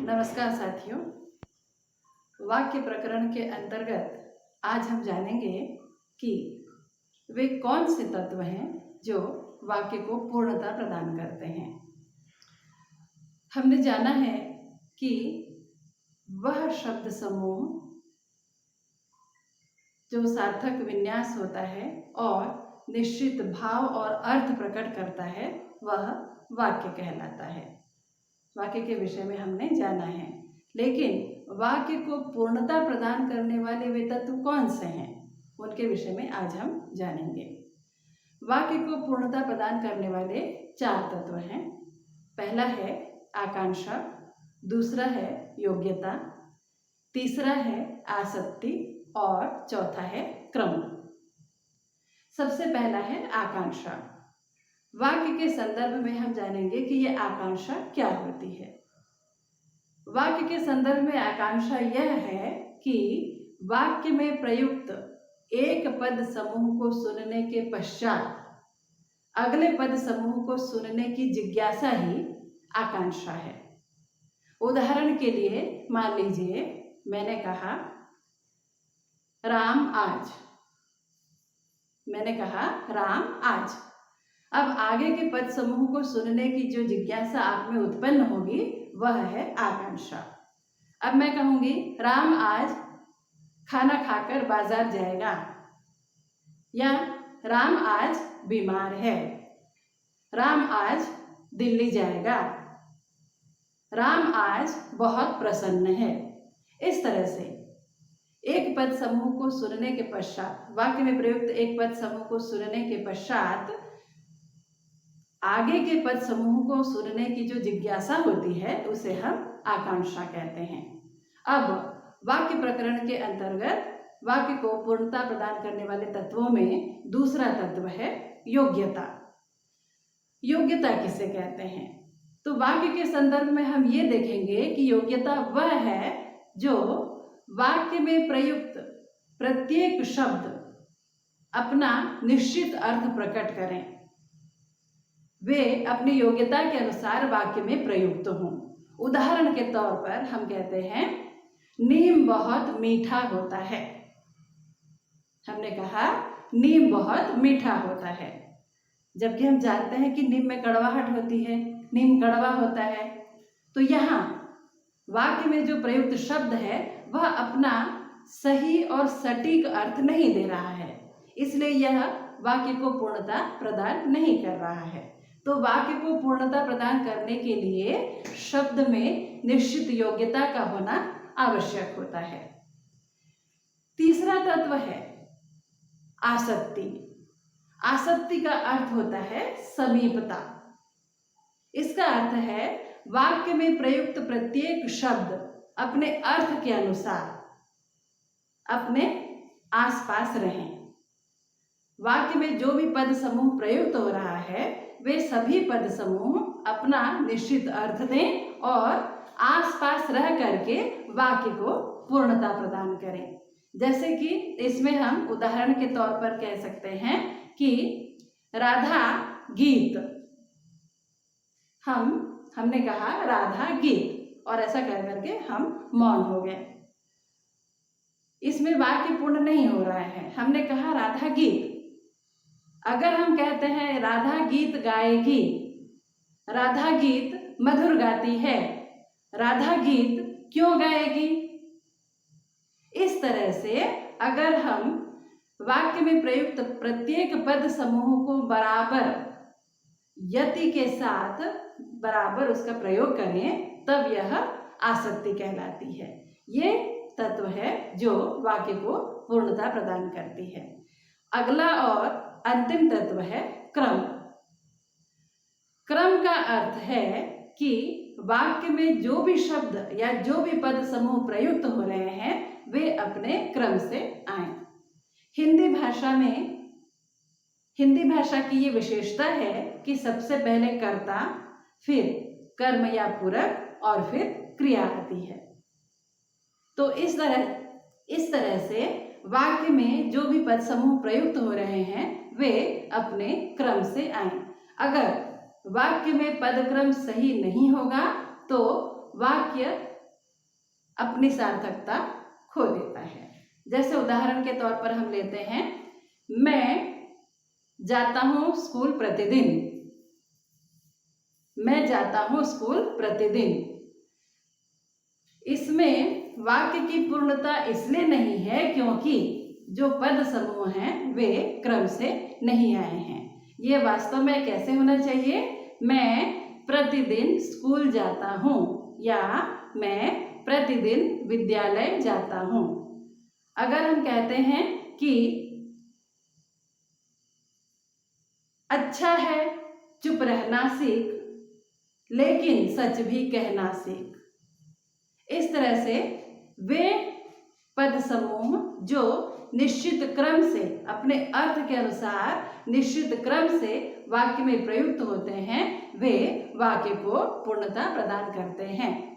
नमस्कार साथियों। वाक्य प्रकरण के अंतर्गत आज हम जानेंगे कि वे कौन से तत्व हैं जो वाक्य को पूर्णता प्रदान करते हैं। हमने जाना है कि वह शब्द समूह जो सार्थक विन्यास होता है और निश्चित भाव और अर्थ प्रकट करता है वह वाक्य कहलाता है। वाक्य के विषय में हमने जाना है, लेकिन वाक्य को पूर्णता प्रदान करने वाले वे तत्व कौन से हैं उनके विषय में आज हम जानेंगे। वाक्य को पूर्णता प्रदान करने वाले 4 तत्व हैं। पहला है आकांक्षा, दूसरा है योग्यता, तीसरा है आसक्ति और चौथा है क्रम। सबसे पहला है आकांक्षा। वाक्य के संदर्भ में हम जानेंगे कि यह आकांक्षा क्या होती है। वाक्य के संदर्भ में आकांक्षा यह है कि वाक्य में प्रयुक्त एक पद समूह को सुनने के पश्चात अगले पद समूह को सुनने की जिज्ञासा ही आकांक्षा है। उदाहरण के लिए मान लीजिए मैंने कहा राम आज। मैंने कहा राम आज। अब आगे के पद समूह को सुनने की जो जिज्ञासा आप में उत्पन्न होगी वह है आकांक्षा। अब मैं कहूंगी राम आज खाना खाकर बाजार जाएगा, या राम आज बीमार है, राम आज दिल्ली जाएगा, राम आज बहुत प्रसन्न है। इस तरह से एक पद समूह को सुनने के पश्चात, वाक्य में प्रयुक्त एक पद समूह को सुनने के पश्चात आगे के पद समूह को सुनने की जो जिज्ञासा होती है उसे हम आकांक्षा कहते हैं। अब वाक्य प्रकरण के अंतर्गत वाक्य को पूर्णता प्रदान करने वाले तत्वों में दूसरा तत्व है योग्यता। योग्यता किसे कहते हैं? तो वाक्य के संदर्भ में हम ये देखेंगे कि योग्यता वह है जो वाक्य में प्रयुक्त प्रत्येक शब्द अपना निश्चित अर्थ प्रकट करें, वे अपनी योग्यता के अनुसार वाक्य में प्रयुक्त हों। उदाहरण के तौर पर हम कहते हैं नीम बहुत मीठा होता है। हमने कहा नीम बहुत मीठा होता है, जबकि हम जानते हैं कि नीम में कड़वाहट होती है, नीम कड़वा होता है। तो यहाँ वाक्य में जो प्रयुक्त शब्द है वह अपना सही और सटीक अर्थ नहीं दे रहा है, इसलिए यह वाक्य को पूर्णता प्रदान नहीं कर रहा है। तो वाक्य को पूर्णता प्रदान करने के लिए शब्द में निश्चित योग्यता का होना आवश्यक होता है। तीसरा तत्व है आसक्ति। आसक्ति का अर्थ होता है समीपता। इसका अर्थ है वाक्य में प्रयुक्त प्रत्येक शब्द अपने अर्थ के अनुसार अपने आसपास रहें। वाक्य में जो भी पद समूह प्रयुक्त हो रहा है वे सभी पद समूह अपना निश्चित अर्थ दें और आसपास रह करके वाक्य को पूर्णता प्रदान करें। जैसे कि इसमें हम उदाहरण के तौर पर कह सकते हैं कि राधा गीत। हमने कहा राधा गीत और ऐसा कह करके हम मौन हो गए। इसमें वाक्य पूर्ण नहीं हो रहा है। हमने कहा राधा गीत। अगर हम कहते हैं राधा गीत गाएगी, राधा गीत मधुर गाती है, राधा गीत क्यों गाएगी? इस तरह से अगर हम वाक्य में प्रयुक्त प्रत्येक पद समूह को बराबर यति के साथ बराबर उसका प्रयोग करें तब यह आसक्ति कहलाती है। ये तत्व है जो वाक्य को पूर्णता प्रदान करती है। अगला और अंतिम तत्व है क्रम। क्रम का अर्थ है कि वाक्य में जो भी शब्द या जो भी पद समूह प्रयुक्त हो रहे हैं वे अपने क्रम से आए। हिंदी भाषा की ये विशेषता है कि सबसे पहले कर्ता, फिर कर्म या पूरक और फिर क्रिया आती है। तो इस तरह से वाक्य में जो भी पद समूह प्रयुक्त हो रहे हैं वे अपने क्रम से आए। अगर वाक्य में पदक्रम सही नहीं होगा तो वाक्य अपनी सार्थकता खो देता है। जैसे उदाहरण के तौर पर हम लेते हैं, मैं जाता हूँ स्कूल प्रतिदिन। मैं जाता हूँ स्कूल प्रतिदिन। इसमें वाक्य की पूर्णता इसलिए नहीं है क्योंकि जो पद समूह हैं वे क्रम से नहीं आए हैं। ये वास्तव में कैसे होना चाहिए? मैं प्रतिदिन स्कूल जाता हूँ या मैं प्रतिदिन विद्यालय जाता हूँ। अगर हम कहते हैं कि अच्छा है चुप रहना सीख, लेकिन सच भी कहना सीख। इस तरह से वे पद समूह जो निश्चित क्रम से अपने अर्थ के अनुसार निश्चित क्रम से वाक्य में प्रयुक्त होते हैं वे वाक्य को पूर्णता प्रदान करते हैं।